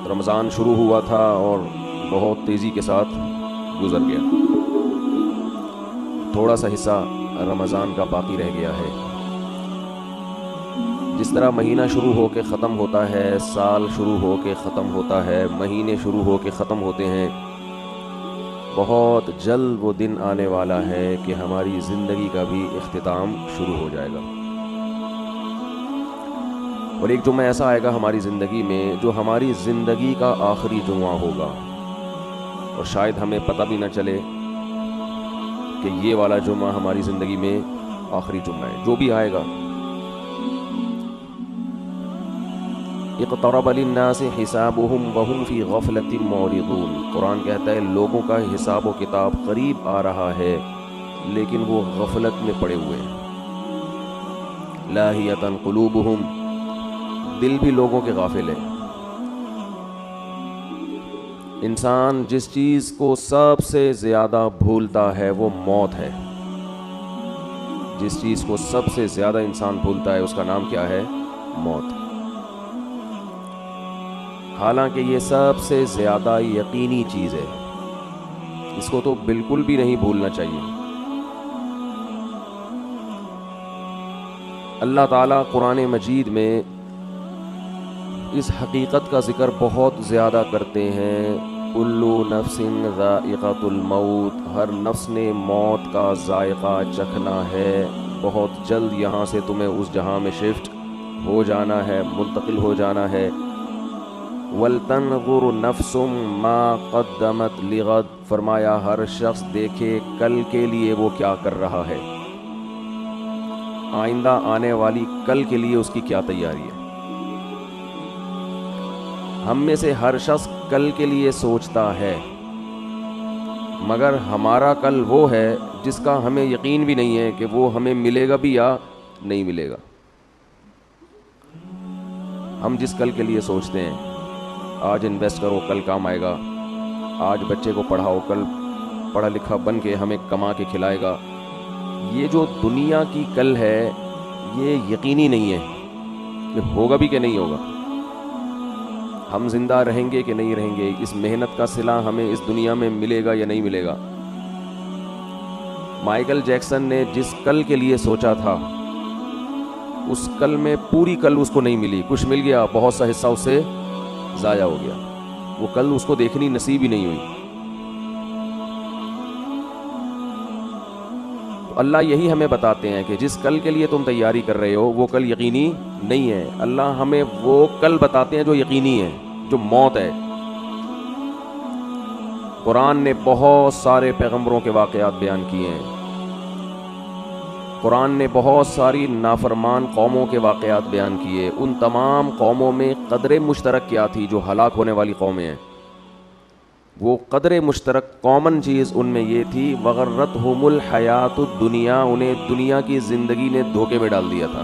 رمضان شروع ہوا تھا اور بہت تیزی کے ساتھ گزر گیا. تھوڑا سا حصہ رمضان کا باقی رہ گیا ہے. جس طرح مہینہ شروع ہو کے ختم ہوتا ہے، سال شروع ہو کے ختم ہوتا ہے، مہینے شروع ہو کے ختم ہوتے ہیں، بہت جلد وہ دن آنے والا ہے کہ ہماری زندگی کا بھی اختتام شروع ہو جائے گا. اور ایک جمعہ ایسا آئے گا ہماری زندگی میں جو ہماری زندگی کا آخری جمعہ ہوگا، اور شاید ہمیں پتہ بھی نہ چلے کہ یہ والا جمعہ ہماری زندگی میں آخری جمعہ ہے. جو بھی آئے گا. اقترب للناس حسابهم وهم في غفلة معرضون. قرآن کہتا ہے لوگوں کا حساب و کتاب قریب آ رہا ہے لیکن وہ غفلت میں پڑے ہوئے ہیں. لاہیۃ قلوبہم، دل بھی لوگوں کے غافل ہے. انسان جس چیز کو سب سے زیادہ بھولتا ہے وہ موت ہے. جس چیز کو سب سے زیادہ انسان بھولتا ہے اس کا نام کیا ہے؟ موت. حالانکہ یہ سب سے زیادہ یقینی چیز ہے، اس کو تو بالکل بھی نہیں بھولنا چاہیے. اللہ تعالیٰ قرآن مجید میں اس حقیقت کا ذکر بہت زیادہ کرتے ہیں. کلو نفس ذائقۃ الموت، ہر نفس نے موت کا ذائقہ چکھنا ہے. بہت جلد یہاں سے تمہیں اس جہاں میں شفٹ ہو جانا ہے، منتقل ہو جانا ہے. وَلْتَنْظُرْ نَفْسٌ مَا قَدَّمَتْ لِغَدٍ، فرمایا ہر شخص دیکھے کل کے لیے وہ کیا کر رہا ہے، آئندہ آنے والی کل کے لیے اس کی کیا تیاری ہے. ہم میں سے ہر شخص کل کے لیے سوچتا ہے، مگر ہمارا کل وہ ہے جس کا ہمیں یقین بھی نہیں ہے کہ وہ ہمیں ملے گا بھی یا نہیں ملے گا. ہم جس کل کے لیے سوچتے ہیں، آج انویسٹ کرو کل کام آئے گا، آج بچے کو پڑھاؤ کل پڑھا لکھا بن کے ہمیں کما کے کھلائے گا. یہ جو دنیا کی کل ہے یہ یقینی نہیں ہے کہ ہوگا بھی کہ نہیں ہوگا. ہم زندہ رہیں گے کہ نہیں رہیں گے، اس محنت کا صلہ ہمیں اس دنیا میں ملے گا یا نہیں ملے گا. مائیکل جیکسن نے جس کل کے لیے سوچا تھا اس کل میں پوری کل اس کو نہیں ملی. کچھ مل گیا، بہت سا حصہ اس سے ضائع ہو گیا. وہ کل اس کو دیکھنی نصیب ہی نہیں ہوئی. تو اللہ یہی ہمیں بتاتے ہیں کہ جس کل کے لیے تم تیاری کر رہے ہو وہ کل یقینی نہیں ہے. اللہ ہمیں وہ کل بتاتے ہیں جو یقینی ہے، جو موت ہے. قرآن نے بہت سارے پیغمبروں کے واقعات بیان کیے ہیں. قرآن نے بہت ساری نافرمان قوموں کے واقعات بیان کیے. ان تمام قوموں میں قدر مشترک کیا تھی جو ہلاک ہونے والی قومیں ہیں؟ وہ قدر مشترک کامن چیز ان میں یہ تھی، وغرتہم الحیات الدنیا، انہیں دنیا کی زندگی نے دھوکے میں ڈال دیا تھا.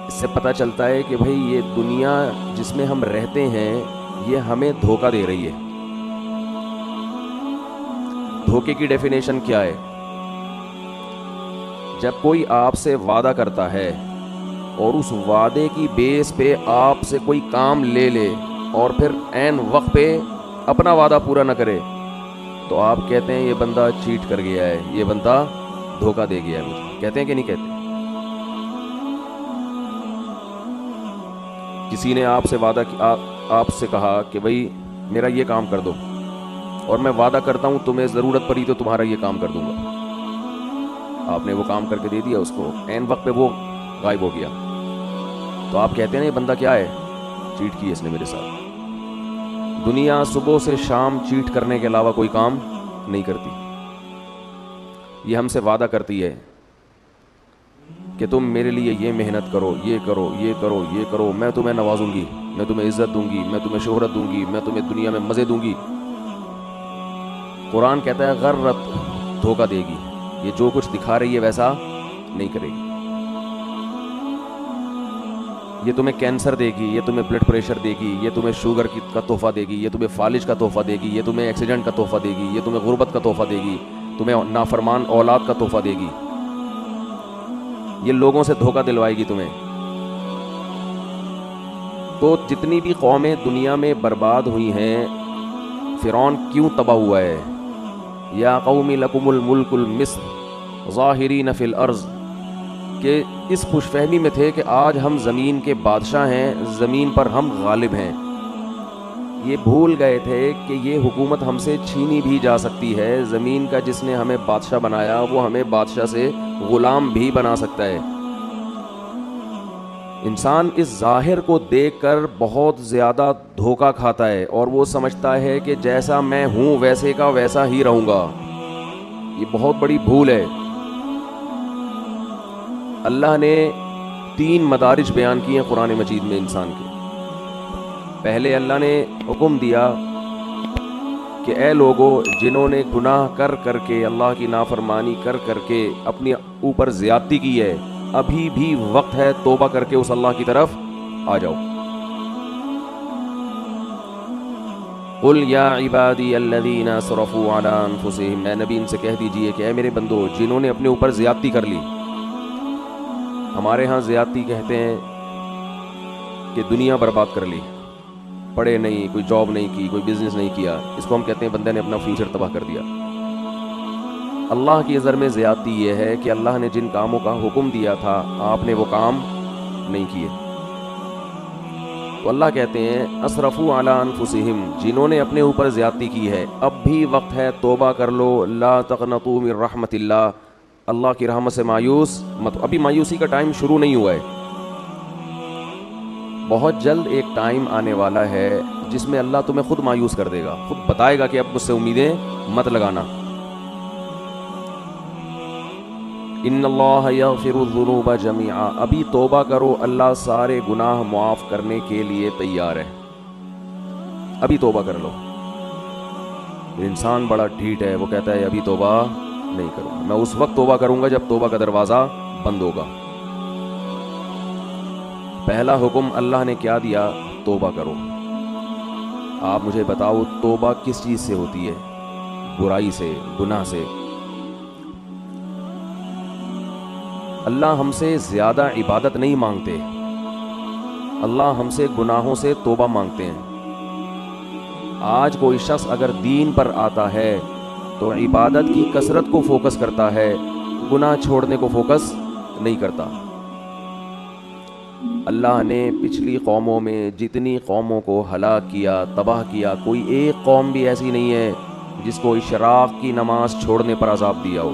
اس سے پتہ چلتا ہے کہ بھئی یہ دنیا جس میں ہم رہتے ہیں یہ ہمیں دھوکہ دے رہی ہے. دھوکے کی ڈیفینیشن کیا ہے؟ جب کوئی آپ سے وعدہ کرتا ہے اور اس وعدے کی بیس پہ آپ سے کوئی کام لے لے اور پھر عین وقت پہ اپنا وعدہ پورا نہ کرے تو آپ کہتے ہیں یہ بندہ چیٹ کر گیا ہے، یہ بندہ دھوکہ دے گیا ہے مجھے. کہتے ہیں کہ نہیں کہتے؟ کسی نے آپ سے آپ سے کہا کہ بھئی میرا یہ کام کر دو، اور میں وعدہ کرتا ہوں تمہیں ضرورت پڑی تو تمہارا یہ کام کر دوں گا. آپ نے وہ کام کر کے دے دیا اس کو، عین وقت پہ وہ غائب ہو گیا. تو آپ کہتے ہیں یہ بندہ کیا ہے؟ چیٹ کی اس نے میرے ساتھ. دنیا صبح سے شام چیٹ کرنے کے علاوہ کوئی کام نہیں کرتی. یہ ہم سے وعدہ کرتی ہے کہ تم میرے لیے یہ محنت کرو، یہ کرو، یہ کرو، یہ کرو، میں تمہیں نوازوں گی، میں تمہیں عزت دوں گی، میں تمہیں شہرت دوں گی، میں تمہیں دنیا میں مزے دوں گی. قرآن کہتا ہے غرت، دھوکہ دے گی. یہ جو کچھ دکھا رہی ہے ویسا نہیں کرے گی. یہ تمہیں کینسر دے گی، یہ تمہیں بلڈ پریشر دے گی، یہ تمہیں شوگر کا تحفہ دے گی، یہ تمہیں فالج کا تحفہ دے گی، یہ تمہیں ایکسیڈنٹ کا تحفہ دے گی، یہ تمہیں غربت کا تحفہ دے گی، تمہیں نافرمان اولاد کا تحفہ دے گی. یہ لوگوں سے دھوکہ دلوائے گی تمہیں. تو جتنی بھی قومیں دنیا میں برباد ہوئی ہیں، فرعون کیوں تباہ ہوا ہے؟ یا قوم لکم الملک المصر ظاہرین فی الارض، کہ اس خوش فہمی میں تھے کہ آج ہم زمین کے بادشاہ ہیں، زمین پر ہم غالب ہیں۔ یہ بھول گئے تھے کہ یہ حکومت ہم سے چھینی بھی جا سکتی ہے، زمین کا جس نے ہمیں بادشاہ بنایا وہ ہمیں بادشاہ سے غلام بھی بنا سکتا ہے۔ انسان اس ظاہر کو دیکھ کر بہت زیادہ دھوکہ کھاتا ہے اور وہ سمجھتا ہے کہ جیسا میں ہوں ویسے کا ویسا ہی رہوں گا۔ یہ بہت بڑی بھول ہے۔ اللہ نے 3 مدارج بیان کیے ہیں قرآن مجید میں انسان کے۔ پہلے اللہ نے حکم دیا کہ اے لوگوں جنہوں نے گناہ کر کر کے، اللہ کی نافرمانی کر کر کے اپنے اوپر زیادتی کی ہے، ابھی بھی وقت ہے توبہ کر کے اس اللہ کی طرف آ جاؤ۔ قل یا عبادی الذین اسرفوا علی انفسہم، اے نبی ان سے کہہ دیجئے کہ اے میرے بندو جنہوں نے اپنے اوپر زیادتی کر لی۔ ہمارے ہاں زیادتی کہتے ہیں کہ دنیا برباد کر لی، پڑھے نہیں، کوئی جاب نہیں کی، کوئی بزنس نہیں کیا، اس کو ہم کہتے ہیں بندے نے اپنا فیوچر تباہ کر دیا۔ اللہ کی نظر میں زیادتی یہ ہے کہ اللہ نے جن کاموں کا حکم دیا تھا آپ نے وہ کام نہیں کیے۔ تو اللہ کہتے ہیں اسرفوا علی انفسہم، جنہوں نے اپنے اوپر زیادتی کی ہے اب بھی وقت ہے توبہ کر لو، لا تقنطوا من رحمت اللہ، اللہ کی رحمت سے مایوس مت، ابھی مایوسی کا ٹائم شروع نہیں ہوا ہے۔ بہت جلد ایک ٹائم آنے والا ہے جس میں اللہ تمہیں خود مایوس کر دے گا، خود بتائے گا کہ اب مجھ سے امیدیں مت لگانا۔ ان اللہ یغفر الذنوب جميعا، ابھی توبہ کرو، اللہ سارے گناہ معاف کرنے کے لیے تیار ہے، ابھی توبہ کر لو۔ انسان بڑا ڈھیٹ ہے، وہ کہتا ہے ابھی توبہ نہیں کروں گا، میں اس وقت توبہ کروں گا جب توبہ کا دروازہ بند ہوگا۔ پہلا حکم اللہ نے کیا دیا؟ توبہ کرو۔ آپ مجھے بتاؤ توبہ کس چیز سے ہوتی ہے؟ برائی سے، گناہ سے۔ اللہ ہم سے زیادہ عبادت نہیں مانگتے، اللہ ہم سے گناہوں سے توبہ مانگتے ہیں۔ آج کوئی شخص اگر دین پر آتا ہے تو عبادت کی کثرت کو فوکس کرتا ہے، گناہ چھوڑنے کو فوکس نہیں کرتا۔ اللہ نے پچھلی قوموں میں جتنی قوموں کو ہلاک کیا، تباہ کیا، کوئی ایک قوم بھی ایسی نہیں ہے جس کو اشراق کی نماز چھوڑنے پر عذاب دیا ہو،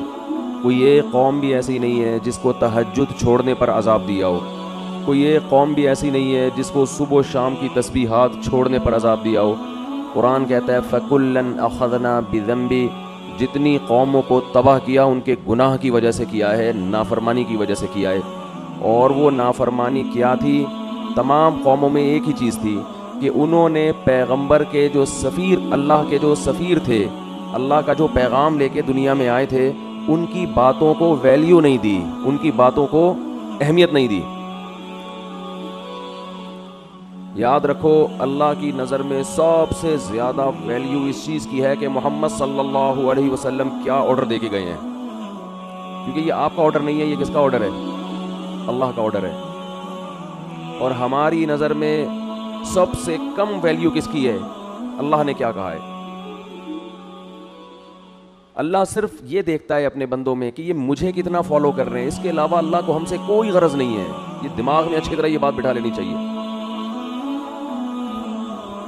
کوئی ایک قوم بھی ایسی نہیں ہے جس کو تہجد چھوڑنے پر عذاب دیا ہو، کوئی ایک قوم بھی ایسی نہیں ہے جس کو صبح و شام کی تسبیحات چھوڑنے پر عذاب دیا ہو۔ قرآن کہتا ہے فَكُلًّا أَخَذْنَا بِذَنبِ، جتنی قوموں کو تباہ کیا ان کے گناہ کی وجہ سے کیا ہے، نافرمانی کی وجہ سے کیا ہے۔ اور وہ نافرمانی کیا تھی؟ تمام قوموں میں ایک ہی چیز تھی کہ انہوں نے پیغمبر کے جو سفیر، اللہ کے جو سفیر تھے، اللہ کا جو پیغام لے کے دنیا میں آئے تھے، ان کی باتوں کو ویلیو نہیں دی، ان کی باتوں کو اہمیت نہیں دی۔ یاد رکھو اللہ کی نظر میں سب سے زیادہ ویلیو اس چیز کی ہے کہ محمد صلی اللہ علیہ وسلم کیا آرڈر دے کے گئے ہیں، کیونکہ یہ آپ کا آرڈر نہیں ہے، یہ کس کا آرڈر ہے؟ اللہ کا آرڈر ہے۔ اور ہماری نظر میں سب سے کم ویلیو کس کی ہے؟ اللہ نے کیا کہا ہے۔ اللہ صرف یہ دیکھتا ہے اپنے بندوں میں کہ یہ مجھے کتنا فالو کر رہے ہیں، اس کے علاوہ اللہ کو ہم سے کوئی غرض نہیں ہے۔ یہ دماغ میں اچھی طرح یہ بات بٹھا لینی چاہیے۔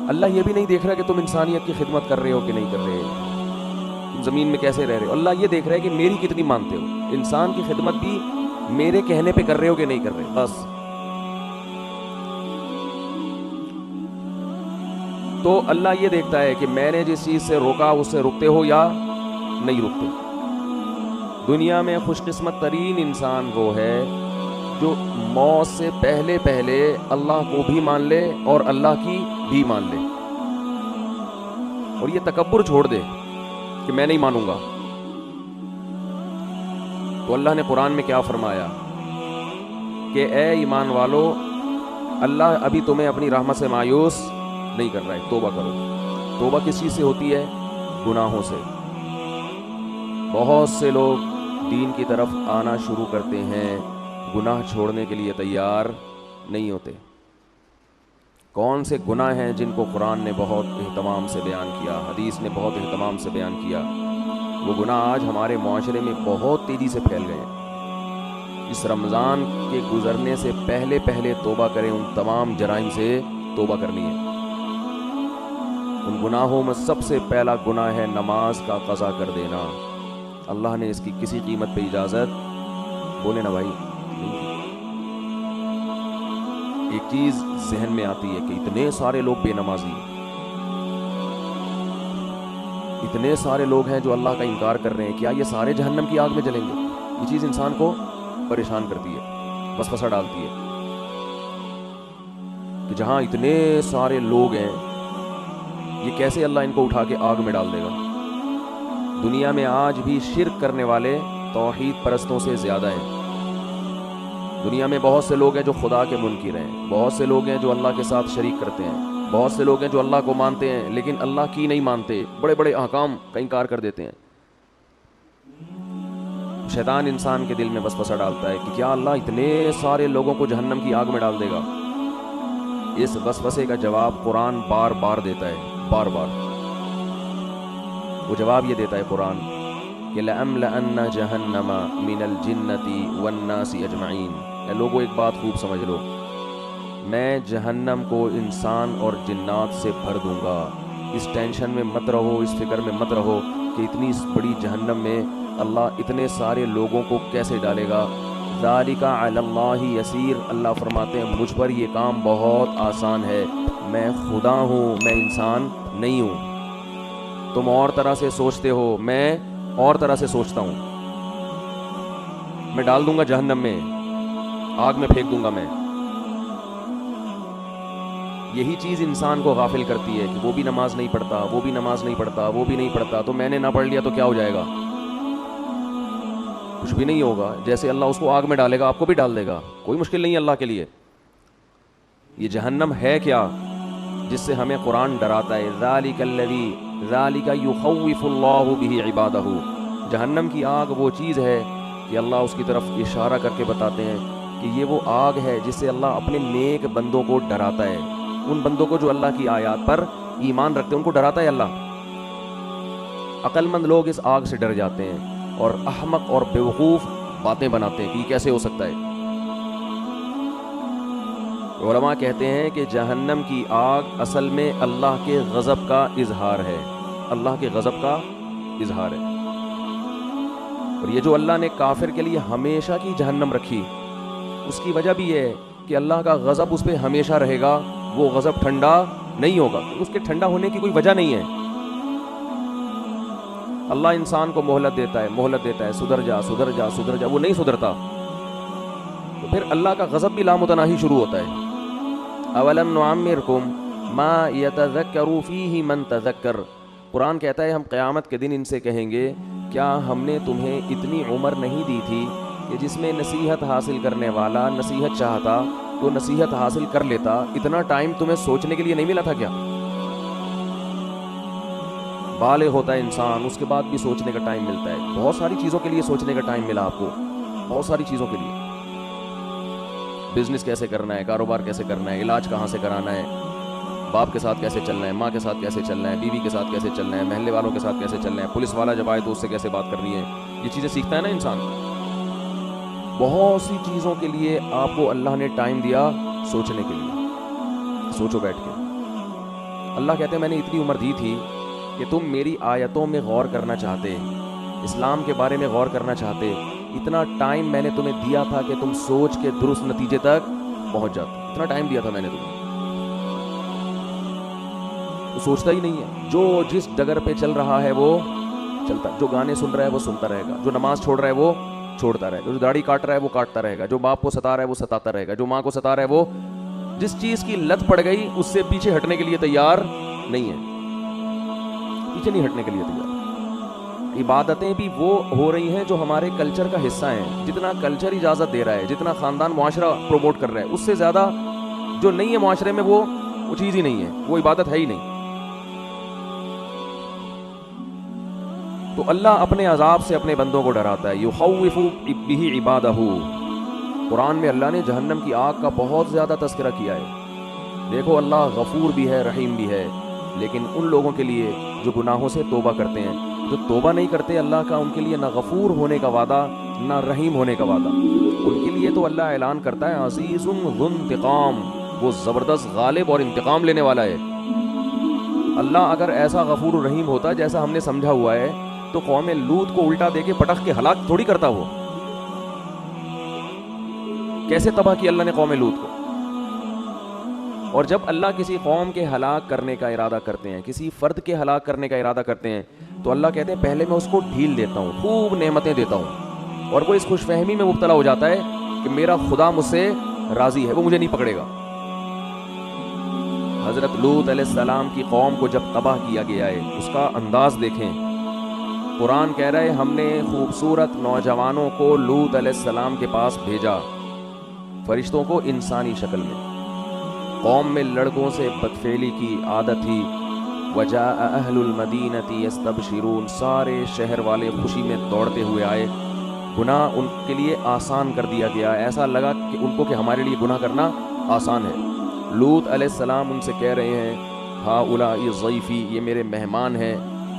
اللہ یہ بھی نہیں دیکھ رہا کہ تم انسانیت کی خدمت کر رہے ہو کہ نہیں کر رہے، تم زمین میں کیسے رہ رہے ہو۔ اللہ یہ دیکھ رہا ہے کہ میری کتنی مانتے ہو، انسان کی خدمت بھی میرے کہنے پہ کر رہے ہو کہ نہیں کر رہے، بس۔ تو اللہ یہ دیکھتا ہے کہ میں نے جس چیز سے روکا اس سے رکتے ہو یا نہیں رکتے۔ دنیا میں خوش قسمت ترین انسان وہ ہے جو موت سے پہلے پہلے اللہ کو بھی مان لے اور اللہ کی بھی مان لے، اور یہ تکبر چھوڑ دے کہ میں نہیں مانوں گا۔ تو اللہ نے قرآن میں کیا فرمایا کہ اے ایمان والو، اللہ ابھی تمہیں اپنی رحمت سے مایوس نہیں کر رہا ہے، توبہ کرو۔ توبہ کس چیز سے ہوتی ہے؟ گناہوں سے۔ بہت سے لوگ دین کی طرف آنا شروع کرتے ہیں، گناہ چھوڑنے کے لیے تیار نہیں ہوتے۔ کون سے گناہ ہیں جن کو قرآن نے بہت اہتمام سے بیان کیا، حدیث نے بہت اہتمام سے بیان کیا؟ وہ گناہ آج ہمارے معاشرے میں بہت تیزی سے پھیل گئے ہیں۔ اس رمضان کے گزرنے سے پہلے پہلے توبہ کریں، ان تمام جرائم سے توبہ کرنی ہے۔ ان گناہوں میں سب سے پہلا گناہ ہے نماز کا قضا کر دینا۔ اللہ نے اس کی کسی قیمت پہ اجازت، بولے نا بھائی، نہیں دی۔ ایک چیز ذہن میں آتی ہے کہ اتنے سارے لوگ بے نمازی، اتنے سارے لوگ ہیں جو اللہ کا انکار کر رہے ہیں، کیا یہ سارے جہنم کی آگ میں جلیں گے؟ یہ چیز انسان کو پریشان کرتی ہے، وسوسہ ڈالتی ہے کہ جہاں اتنے سارے لوگ ہیں، یہ کیسے اللہ ان کو اٹھا کے آگ میں ڈال دے گا؟ دنیا میں آج بھی شرک کرنے والے توحید پرستوں سے زیادہ ہیں۔ دنیا میں بہت سے لوگ ہیں جو خدا کے منکر ہیں، بہت سے لوگ ہیں جو اللہ کے ساتھ شریک کرتے ہیں، بہت سے لوگ ہیں جو اللہ کو مانتے ہیں لیکن اللہ کی نہیں مانتے، بڑے بڑے احکام کا انکار کر دیتے ہیں۔ شیطان انسان کے دل میں وسوسہ ڈالتا ہے کہ کیا اللہ اتنے سارے لوگوں کو جہنم کی آگ میں ڈال دے گا؟ اس وسوسے کا جواب قرآن بار بار دیتا ہے، بار بار وہ جواب یہ دیتا ہے قرآن کہ لَأَمْلَأَنَّ جَهَنَّمَ مِنَ الْجِنَّةِ وَالنَّاسِ أَجْمَعِينَ۔ اے لوگوں ایک بات خوب سمجھ لو، میں جہنم کو انسان اور جنات سے بھر دوں گا۔ اس ٹینشن میں مت رہو، اس فکر میں مت رہو کہ اتنی بڑی جہنم میں اللہ اتنے سارے لوگوں کو کیسے ڈالے گا۔ ذَلِكَ عَلَى اللَّهِ يَسِيرٌ، اللہ فرماتے ہیں مجھ پر یہ کام بہت آسان ہے، میں خدا ہوں، میں انسان نہیں ہوں۔ تم اور طرح سے سوچتے ہو، میں اور طرح سے سوچتا ہوں۔ میں ڈال دوں گا جہنم میں، آگ میں پھینک دوں گا میں۔ یہی چیز انسان کو غافل کرتی ہے کہ وہ بھی نماز نہیں پڑھتا، وہ بھی نماز نہیں پڑھتا، وہ بھی نہیں پڑھتا، تو میں نے نہ پڑھ لیا تو کیا ہو جائے گا؟ کچھ بھی نہیں ہوگا۔ جیسے اللہ اس کو آگ میں ڈالے گا، آپ کو بھی ڈال دے گا، کوئی مشکل نہیں ہے اللہ کے لیے۔ یہ جہنم ہے کیا جس سے ہمیں قرآن ڈراتا ہے؟ ذَلِكَ يُخَوِّفُ اللَّهُ بِهِ عِبَادَهُ۔ جہنم کی آگ وہ چیز ہے کہ اللہ اس کی طرف اشارہ کر کے بتاتے ہیں کہ یہ وہ آگ ہے جس سے اللہ اپنے نیک بندوں کو ڈراتا ہے، ان بندوں کو جو اللہ کی آیات پر ایمان رکھتے ہیں ان کو ڈراتا ہے اللہ۔ عقل مند لوگ اس آگ سے ڈر جاتے ہیں اور احمق اور بیوقوف باتیں بناتے ہیں کہ یہ کیسے ہو سکتا ہے۔ علماء کہتے ہیں کہ جہنم کی آگ اصل میں اللہ کے غضب کا اظہار ہے، اللہ کے غضب کا اظہار ہے۔ اور یہ جو اللہ نے کافر کے لیے ہمیشہ کی جہنم رکھی، اس کی وجہ بھی یہ ہے کہ اللہ کا غضب اس پہ ہمیشہ رہے گا، وہ غضب ٹھنڈا نہیں ہوگا، اس کے ٹھنڈا ہونے کی کوئی وجہ نہیں ہے۔ اللہ انسان کو مہلت دیتا ہے، سدھر جا سدھر جا سدھر جا، وہ نہیں سدھرتا، تو پھر اللہ کا غضب بھی لامتناہی شروع ہوتا ہے۔ اولم نعمرکم ما یتذکر فیہ من تذکر، قرآن کہتا ہے ہم قیامت کے دن ان سے کہیں گے کیا ہم نے تمہیں اتنی عمر نہیں دی تھی کہ جس میں نصیحت حاصل کرنے والا نصیحت چاہتا تو نصیحت حاصل کر لیتا؟ اتنا ٹائم تمہیں سوچنے کے لیے نہیں ملا تھا کیا؟ بالغ ہوتا ہے انسان، اس کے بعد بھی سوچنے کا ٹائم ملتا ہے، بہت ساری چیزوں کے لیے سوچنے کا ٹائم ملا آپ کو، بہت ساری چیزوں کے لیے۔ بزنس کیسے کرنا ہے، کاروبار کیسے کرنا ہے، علاج کہاں سے کرانا ہے، باپ کے ساتھ کیسے چلنا ہے، ماں کے ساتھ کیسے چلنا ہے، بیوی کے ساتھ کیسے چلنا ہے، محلے والوں کے ساتھ کیسے چلنا ہے، پولیس والا جب آئے تو اس سے کیسے بات کرنی ہے، یہ چیزیں سیکھتا ہے نا انسان۔ بہت سی چیزوں کے لیے آپ کو اللہ نے ٹائم دیا سوچنے کے لیے، سوچو بیٹھ کے۔ اللہ کہتے ہیں میں نے اتنی عمر دی تھی کہ تم میری آیتوں میں غور کرنا چاہتے، اسلام کے بارے میں غور کرنا چاہتے، اتنا ٹائم میں نے تمہیں دیا تھا کہ تم سوچ کے درست نتیجے تک پہنچ جاتے، اتنا ٹائم دیا تھا میں نے تمہیں۔ تو سوچتا ہی نہیں ہے، جو جس ڈگر پہ چل رہا ہے وہ چلتا، جو گانے سن رہا ہے وہ سنتا رہے گا، جو نماز چھوڑ رہا ہے وہ چھوڑتا رہے گا، جو داڑھی کاٹ رہا ہے وہ کاٹتا رہے گا، جو باپ کو ستا رہا ہے وہ ستاتا رہے گا، جو ماں کو ستا رہا ہے وہ جس چیز کی لت پڑ گئی اس سے پیچھے ہٹنے کے لیے تیار نہیں ہے، پیچھے نہیں ہٹنے کے لیے تیار۔ عبادتیں بھی وہ ہو رہی ہیں جو ہمارے کلچر کا حصہ ہیں، جتنا کلچر اجازت دے رہا ہے، جتنا خاندان معاشرہ پروموٹ کر رہا ہے، اس سے زیادہ جو نہیں ہے معاشرے میں وہ چیز ہی نہیں ہے، وہ عبادت ہے ہی نہیں۔ تو اللہ اپنے عذاب سے اپنے بندوں کو ڈراتا ہے، یخوف بہ عبادہ۔ قرآن میں اللہ نے جہنم کی آگ کا بہت زیادہ تذکرہ کیا ہے، دیکھو اللہ غفور بھی ہے رحیم بھی ہے، لیکن ان لوگوں کے لیے جو گناہوں سے توبہ کرتے ہیں، جو توبہ نہیں کرتے اللہ کا ان کے لیے نہ غفور ہونے کا وعدہ نہ رحیم ہونے کا وعدہ۔ ان کے لیے تو اللہ اعلان کرتا ہے عزیز ذو انتقام، وہ زبردست غالب اور انتقام لینے والا ہے۔ اللہ اگر ایسا غفور الرحیم ہوتا جیسا ہم نے سمجھا ہوا ہے تو قوم لوط کو الٹا دے کے پٹخ کے ہلاک تھوڑی کرتا وہ۔ کیسے تباہ کیا اللہ نے قوم لوط کو؟ اور جب اللہ کسی قوم کے ہلاک کرنے کا ارادہ کرتے ہیں، کسی فرد کے ہلاک کرنے کا ارادہ کرتے ہیں، تو اللہ کہتے ہیں پہلے میں اس کو ڈھیل دیتا ہوں، خوب نعمتیں دیتا ہوں، اور وہ اس خوش فہمی میں مبتلا ہو جاتا ہے کہ میرا خدا مجھ سے راضی ہے، وہ مجھے نہیں پکڑے گا۔ حضرت لوط علیہ السلام کی قوم کو جب تباہ کیا گیا ہے اس کا انداز دیکھیں۔ قرآن کہہ رہا ہے ہم نے خوبصورت نوجوانوں کو لوط علیہ السلام کے پاس بھیجا، فرشتوں کو انسانی شکل میں۔ قوم میں لڑکوں سے بدفعلی کی عادت تھی۔ وجاء اہل المدینۃ یستبشرون، سارے شہر والے خوشی میں دوڑتے ہوئے آئے۔ گناہ ان کے لیے آسان کر دیا گیا، ایسا لگا کہ ان کو کہ ہمارے لیے گناہ کرنا آسان ہے۔ لوط علیہ السلام ان سے کہہ رہے ہیں ہؤلاء ضیفی، یہ میرے مہمان ہیں،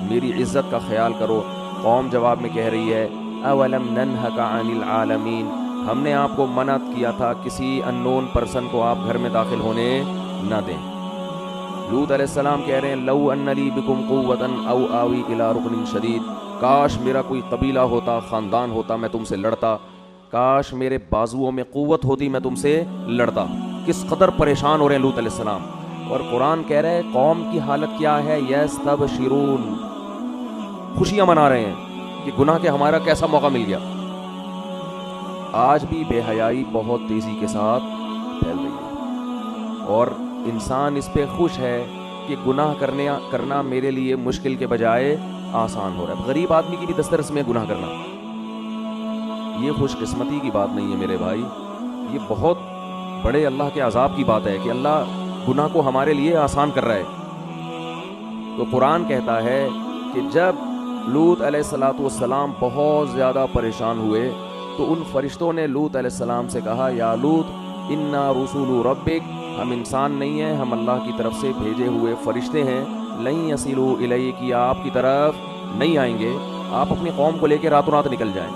میری عزت کا خیال کرو۔ قوم جواب میں کہہ رہی ہے اولم ننہک عن العالمین، ہم نے آپ کو منع کیا تھا کسی اننون پرسن کو آپ گھر میں داخل ہونے نہ دیں۔ لوط علیہ السلام کہہ رہے ہیں لو ان لی بکم قوۃ او آوی الی رکن شدید، کاش میرا کوئی قبیلہ ہوتا، خاندان ہوتا، میں تم سے لڑتا، کاش میرے بازوؤں میں قوت ہوتی، میں تم سے لڑتا۔ کس قدر پریشان ہو رہے ہیں لوط علیہ السلام، اور قرآن کہہ رہے ہیں قوم کی حالت کیا ہے، یستبشرون، خوشیاں منا رہے ہیں کہ گناہ کے ہمارا کیسا موقع مل گیا۔ آج بھی بے حیائی بہت تیزی کے ساتھ پھیل رہی ہے، اور انسان اس پہ خوش ہے کہ گناہ کرنا میرے لیے مشکل کے بجائے آسان ہو رہا ہے۔ غریب آدمی کی بھی دسترس میں گناہ کرنا، یہ خوش قسمتی کی بات نہیں ہے میرے بھائی، یہ بہت بڑے اللہ کے عذاب کی بات ہے کہ اللہ گناہ کو ہمارے لیے آسان کر رہا ہے۔ تو قرآن کہتا ہے کہ جب لوط علیہ السلام بہت زیادہ پریشان ہوئے تو ان فرشتوں نے لوط علیہ السلام سے کہا یا لوط انا رسول ربک، ہم انسان نہیں ہیں، ہم اللہ کی طرف سے بھیجے ہوئے فرشتے ہیں، لن یصلوا الیک، کہ آپ کی طرف نہیں آئیں گے، آپ اپنی قوم کو لے کے راتوں رات نکل جائیں۔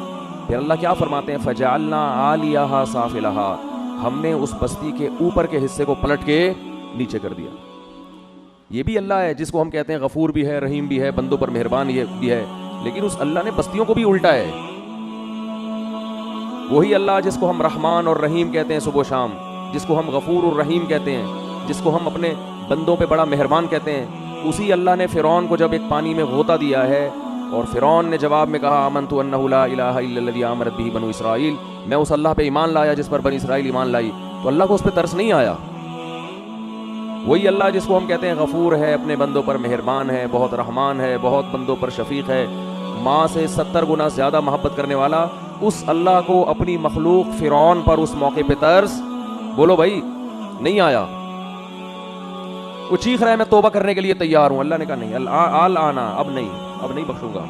پھر اللہ کیا فرماتے ہیں فجعلنا عالیہا سافلہا، ہم نے اس بستی کے اوپر کے حصے کو پلٹ کے نیچے کر دیا۔ یہ بھی اللہ ہے جس کو ہم کہتے ہیں غفور بھی ہے، رحیم بھی ہے، بندوں پر مہربان بھی ہے، لیکن اس اللہ نے بستیوں کو بھی الٹا ہے۔ وہی اللہ جس کو ہم رحمان اور رحیم کہتے ہیں صبح و شام، جس کو ہم غفور اور رحیم کہتے ہیں، جس کو ہم اپنے بندوں پہ بڑا مہربان کہتے ہیں، اسی اللہ نے فرعون کو جب ایک پانی میں غوطہ دیا ہے اور فرعون نے جواب میں کہا آمنت انہ لا الہ الا الذی آمنت بہ بنو اسرائیل، میں اس اللہ پہ ایمان لایا جس پر بنی اسرائیل ایمان لائی، تو اللہ کو اس پہ ترس نہیں آیا۔ وہی اللہ جس کو ہم کہتے ہیں غفور ہے، اپنے بندوں پر مہربان ہے، بہت رحمان ہے، بہت بندوں پر شفیق ہے، ماں سے 70 گنا زیادہ محبت کرنے والا، اس اللہ کو اپنی مخلوق فرعون پر اس موقع پہ ترس بولو بھائی نہیں آیا۔ وہ چیخ رہا ہے میں توبہ کرنے کے لیے تیار ہوں، اللہ نے کہا نہیں، الآن، اب نہیں بخشوں گا،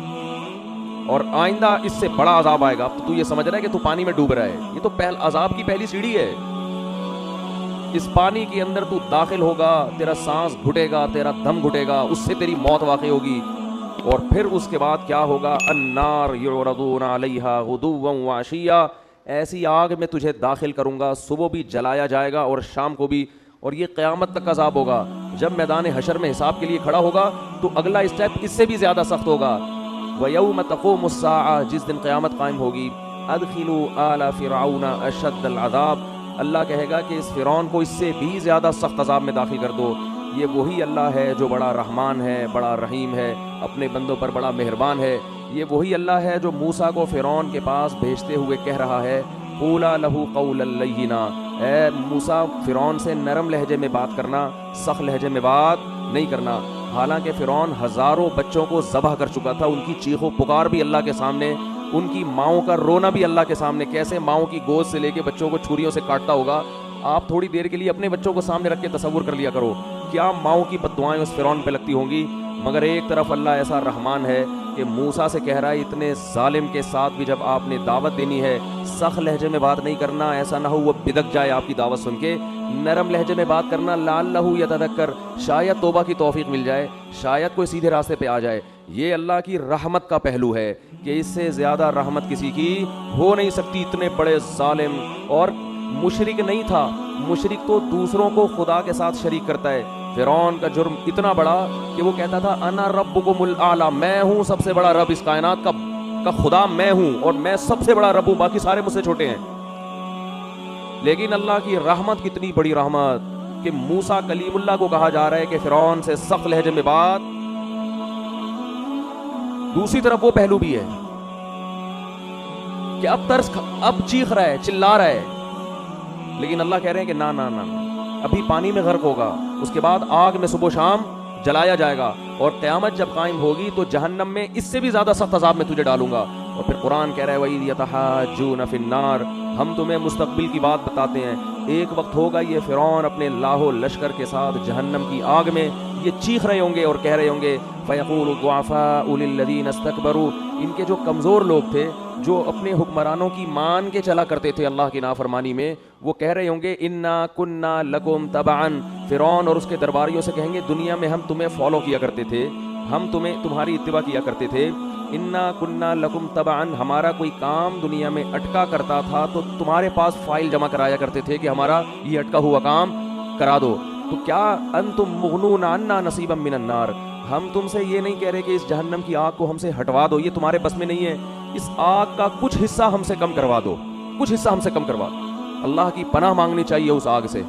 اور آئندہ اس سے بڑا عذاب آئے گا۔ اب تو یہ سمجھ رہا ہے کہ تو پانی میں ڈوب رہا ہے، یہ تو عذاب کی پہلی سیڑھی ہے۔ اس پانی کے اندر تو داخل ہوگا، تیرا سانس گھٹے گا، تیرا دم گھٹے گا، اس سے تیری موت واقع ہوگی، اور پھر اس کے بعد کیا ہوگا النار یعرضون علیہا غدوا وعشیا، ایسی آگ میں تجھے داخل کروں گا، صبح بھی جلایا جائے گا اور شام کو بھی، اور یہ قیامت تک عذاب ہوگا۔ جب میدان حشر میں حساب کے لیے کھڑا ہوگا تو اگلا اسٹیپ اس سے بھی زیادہ سخت ہوگا۔ وَيَوْمَ تَقُومُ السَّاعَةُ، جس دن قیامت قائم ہوگی، أَدْخِلُوا آلَ فِرْعَوْنَ أَشَدَّ الْعَذَابِ، اللہ کہے گا کہ اس فرعون کو اس سے بھی زیادہ سخت عذاب میں داخل کر دو۔ یہ وہی اللہ ہے جو بڑا رحمان ہے، بڑا رحیم ہے، اپنے بندوں پر بڑا مہربان ہے۔ یہ وہی اللہ ہے جو موسیٰ کو فرعون کے پاس بھیجتے ہوئے کہہ رہا ہے قولا لہ قولا لینا، اے موسیٰ فرعون سے نرم لہجے میں بات کرنا، سخت لہجے میں بات نہیں کرنا۔ حالانکہ فرعون ہزاروں بچوں کو ذبح کر چکا تھا، ان کی چیخ و پکار بھی اللہ کے سامنے، ان کی ماؤں کا رونا بھی اللہ کے سامنے، کیسے ماؤں کی گود سے لے کے بچوں کو چھریوں سے کاٹتا ہوگا۔ آپ تھوڑی دیر کے لیے اپنے بچوں کو سامنے رکھ کے تصور کر لیا کرو کیا ماؤں کی بددعائیں اس فرعون پہ لگتی ہوں گی۔ مگر ایک طرف اللہ ایسا رحمان ہے کہ موسیٰ سے کہہ رہا ہے اتنے ظالم کے ساتھ بھی جب آپ نے دعوت دینی ہے، سخت لہجے میں بات نہیں کرنا، ایسا نہ ہو وہ بدک جائے آپ کی دعوت سن کے، نرم لہجے میں بات کرنا، لعلہ یتذکر، شاید توبہ کی توفیق مل جائے، شاید کوئی سیدھے راستے پہ آ جائے. یہ اللہ کی رحمت کا پہلو ہے کہ اس سے زیادہ رحمت کسی کی ہو نہیں سکتی. اتنے بڑے ظالم، اور مشرک نہیں تھا، مشرک تو دوسروں کو خدا کے ساتھ شریک کرتا ہے. فرعون کا جرم اتنا بڑا کہ وہ کہتا تھا انا ربکم الاعلی، میں ہوں سب سے بڑا رب، اس کائنات کا خدا میں ہوں، اور میں سب سے بڑا رب ہوں، باقی سارے مجھ سے چھوٹے ہیں. لیکن اللہ کی رحمت کتنی بڑی رحمت کہ موسیٰ کلیم اللہ کو کہا جا رہا ہے کہ فرعون سے سخت لہجے میں بات. دوسری طرف وہ پہلو بھی ہے کہ اب چیخ رہا ہے، چلا رہا ہے، لیکن اللہ کہہ رہے ہیں کہ نہ نہ نہ، ابھی پانی میں غرق ہوگا، اس کے بعد آگ میں صبح و شام جلایا جائے گا، اور قیامت جب قائم ہوگی تو جہنم میں اس سے بھی زیادہ سخت عذاب میں تجھے ڈالوں گا. اور پھر قرآن کہہ رہا ہے وَإِذْ يَتَحَاجُّونَ فِي النَّارِ، ہم تمہیں مستقبل کی بات بتاتے ہیں. ایک وقت ہوگا یہ فرعون اپنے لاہو لشکر کے ساتھ جہنم کی آگ میں یہ چیخ رہے ہوں گے اور کہہ رہے ہوں گے فَيَقُولُ الضُّعَفَاءُ لِلَّذِينَ اسْتَكْبَرُوا، ان کے جو کمزور لوگ تھے، جو اپنے حکمرانوں کی مان کے چلا کرتے تھے اللہ کی نافرمانی میں، وہ کہہ رہے ہوں گے اِنَّا كُنَّا لَكُمْ تَبَعًا. فرعون اور اس کے درباریوں سے کہیں گے دنیا میں ہم تمہیں فالو کیا کرتے تھے، ہم تمہاری اتباع کیا کرتے تھے. اِنَّا كُنَّا لَكُمْ تَبَعًا، ہمارا کوئی کام دنیا میں اٹکا کرتا تھا تو تمہارے پاس فائل جمع کرایا کرتے تھے کہ ہمارا یہ اٹکا ہوا کام کرا دو. تو کیا انتم مغنون عنا نصیبا من النار، ہم تم سے یہ نہیں کہہ رہے کہ اس جہنم کی آگ کو ہم سے ہٹوا دو، یہ تمہارے بس میں نہیں ہے، اس آگ کا کچھ حصہ ہم سے کم کروا دو، کچھ حصہ ہم سے کم کروا دو. اللہ کی پناہ مانگنی چاہیے اس آگ سے،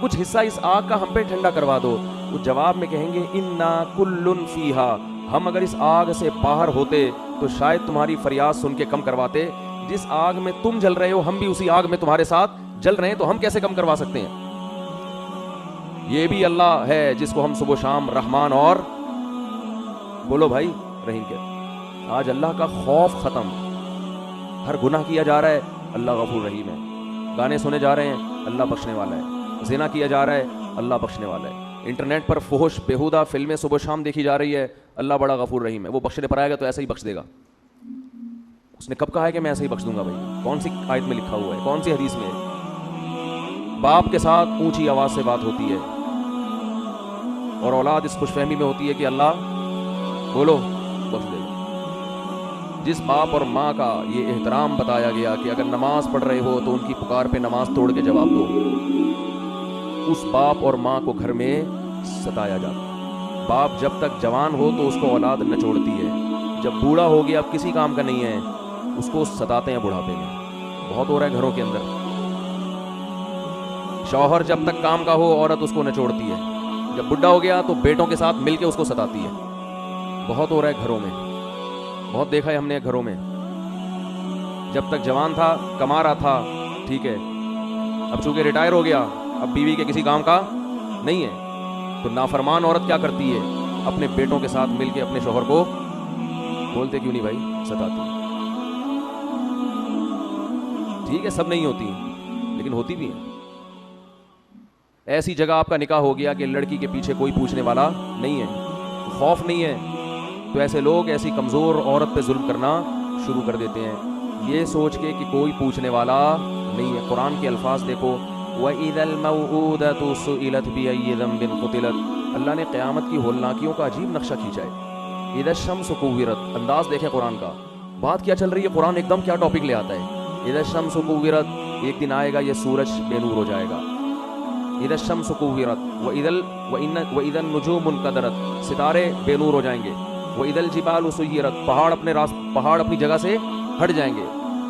کچھ حصہ اس آگ کا ہم پہ ٹھنڈا کروا دو. وہ جواب میں کہیں گے انا کل فیہا، ہم اگر اس آگ سے باہر ہوتے تو شاید تمہاری فریاد سن کے کم کرواتے. جس آگ میں تم جل رہے ہو ہم بھی اسی آگ میں تمہارے ساتھ جل رہے ہیں، تو ہم کیسے کم کروا سکتے ہیں؟ یہ بھی اللہ ہے جس کو ہم صبح و شام رحمان اور بولو بھائی رحیم کہتے ہیں. آج اللہ کا خوف ختم، ہر گناہ کیا جا رہا ہے اللہ غفور رحیم ہے، گانے سنے جا رہے ہیں اللہ بخشنے والا ہے، زنا کیا جا رہا ہے اللہ بخشنے والا ہے، انٹرنیٹ پر فحش بیہودہ فلمیں صبح و شام دیکھی جا رہی ہے اللہ بڑا غفور رحیم ہے. وہ بخشنے پر آئے گا تو ایسا ہی بخش دے گا. اس نے کب کہا ہے کہ میں ایسے ہی بخش دوں گا؟ بھائی کون سی آیت میں لکھا ہوا ہے، کون سی حدیث میں؟ باپ کے ساتھ اونچی آواز سے بات ہوتی ہے اور اولاد اس خوش فہمی میں ہوتی ہے کہ اللہ بولو بخش دے گا. جس باپ اور ماں کا یہ احترام بتایا گیا کہ اگر نماز پڑھ رہے ہو تو ان کی پکار پہ نماز توڑ کے جواب دو، اس باپ اور ماں کو گھر میں ستایا جاتا. باپ جب تک جوان ہو تو اس کو اولاد نچوڑتی ہے، جب بوڑھا ہو گیا اب کسی کام کا نہیں ہے اس کو ستاتے ہیں بڑھاپے میں. بہت ہو رہا ہے گھروں کے اندر. شوہر جب تک کام کا ہو عورت اس کو نچوڑتی ہے، جب بڈھا ہو گیا تو بیٹوں کے ساتھ مل کے اس کو ستاتی ہے. بہت ہو رہا ہے گھروں میں، بہت دیکھا ہے ہم نے گھروں میں. جب تک جوان تھا کما رہا تھا ٹھیک ہے، اب چونکہ ریٹائر ہو گیا اب بیوی کے کسی کام کا نہیں ہے، تو نافرمان عورت کیا کرتی ہے؟ اپنے بیٹوں کے ساتھ مل کے اپنے شوہر کو بولتے کیوں نہیں بھائی ستاتی. ٹھیک ہے سب نہیں ہوتی لیکن ہوتی بھی ہیں. ایسی جگہ آپ کا نکاح ہو گیا کہ لڑکی کے پیچھے کوئی پوچھنے والا نہیں ہے، خوف نہیں ہے، تو ایسے لوگ ایسی کمزور عورت پہ ظلم کرنا شروع کر دیتے ہیں یہ سوچ کے کہ کوئی پوچھنے والا نہیں ہے. قرآن کے الفاظ دیکھو وَإِذَا الْمَوْءُودَةُ سُئِلَتْ بِأَيِّ ذَنبٍ قُتِلَتْ، اللہ نے قیامت کی ہولناکیوں کا عجیب نقشہ کھینچا ہے. اِذَا الشَّمْسُ كُوِّرَتْ، انداز دیکھیں قرآن کا، بات کیا چل رہی ہے، قرآن ایک دم کیا ٹاپک لے آتا ہے. اِذَا الشَّمْسُ كُوِّرَتْ، ایک دن آئے گا یہ سورج بے نور ہو جائے گا. اِذَا الشَّمْسُ كُوِّرَتْ وَإِذَا النُّجُومُ انْكَدَرَتْ، ستارے بے نور ہو جائیں گے. وَإِذَا الْجِبَالُ سُيِّرَتْ، پہاڑ اپنی جگہ سے ہٹ جائیں گے.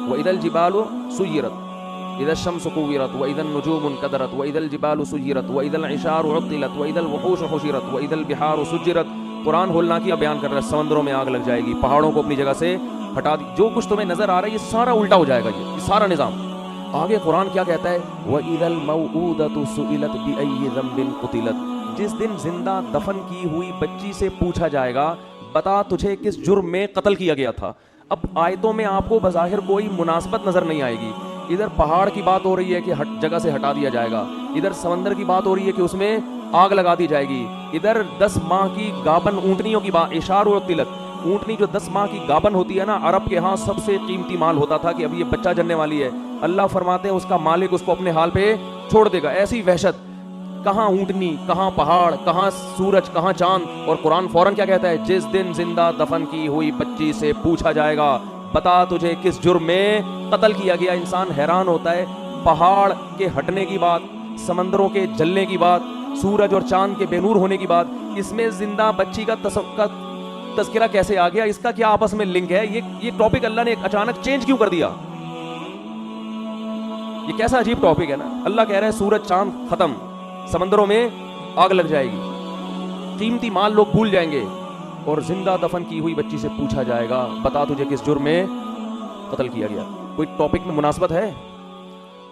وَإِذَا الْجِبَالُ سُيِّرَتْ اِذَا الشَّمْسُ كُوِّرَتْ وَإِذَا النُّجُومُ انْكَدَرَتْ وَإِذَا الْجِبَالُ سُيِّرَتْ وَإِذَا الْعِشَارُ عُطِّلَتْ وَإِذَا الْوُحُوشُ حُشِرَتْ وَإِذَا الْبِحَارُ سُجِّرَتْ. قرآن ہولناکیاں بیان کر رہا ہے، سمندروں میں آگ لگ جائے گی، پہاڑوں کو اپنی جگہ سے ہٹا دی، جو کچھ تمہیں نظر آ رہا ہے یہ سارا الٹا ہو جائے گا، یہ سارا نظام. آگے قرآن کیا کہتا ہے وَإِذَا الْمَوْءُودَةُ سُئِلَتْ بِأَيِّ ذَنبٍ قُتِلَتْ، جس دن زندہ دفن کی ہوئی بچی سے پوچھا جائے گا بتا تجھے کس جرم میں قتل کیا گیا تھا. اب آیتوں میں آپ کو بظاہر کوئی مناسبت نظر نہیں آئے گی. ادھر پہاڑ کی بات ہو رہی ہے کہ جگہ سے ہٹا دیا جائے گا، ادھر سمندر کی بات ہو رہی ہے کہ اس میں آگ لگا دی جائے گی، ادھر 10 ماہ کی گابن اونٹنیوں کی بات، اشار و تلت، اونٹنی جو 10 ماہ کی گابن ہوتی ہے نا، عرب کے ہاں سب سے قیمتی مال ہوتا تھا کہ ابھی یہ بچہ جننے والی ہے. اللہ فرماتے ہیں اس کا مالک اس کو اپنے حال پہ چھوڑ دے گا. ایسی وحشت, کہاں اونٹنی, کہاں پہاڑ, کہاں سورج, کہاں چاند. اور قرآن فوراً کیا کہتا ہے, جس دن زندہ دفن کی ہوئی بچی سے پوچھا جائے گا بتا تجھے کس جرم میں قتل کیا گیا. انسان حیران ہوتا ہے, پہاڑ کے ہٹنے کی بات, سمندروں کے جلنے کی بات, سورج اور چاند کے بے نور ہونے کی بات, اس میں زندہ بچی کا تذکرہ کیسے آ گیا؟ اس کا کیا آپس میں لنک ہے؟ یہ ٹاپک اللہ نے اچانک چینج کیوں کر دیا؟ یہ کیسا عجیب ٹاپک ہے نا. اللہ کہہ رہے ہیں سورج چاند ختم, سمندروں میں آگ لگ جائے گی, قیمتی مال لوگ بھول جائیں گے, اور زندہ دفن کی ہوئی بچی سے پوچھا جائے گا بتا تجھے کس جرم میں قتل کیا گیا. کوئی ٹاپک میں مناسبت ہے؟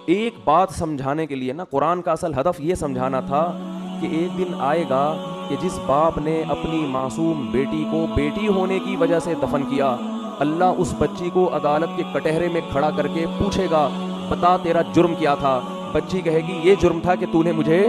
ایک بات سمجھانے کے لیے نا, قرآن کا اصل ہدف یہ سمجھانا تھا کہ ایک دن آئے گا کہ جس باپ نے اپنی معصوم بیٹی کو بیٹی ہونے کی وجہ سے دفن کیا, اللہ اس بچی کو عدالت کے کٹہرے میں کھڑا کر کے پوچھے گا بتا تیرا جرم کیا تھا. بچی کہے گی یہ جرم تھا کہ تو نے مجھے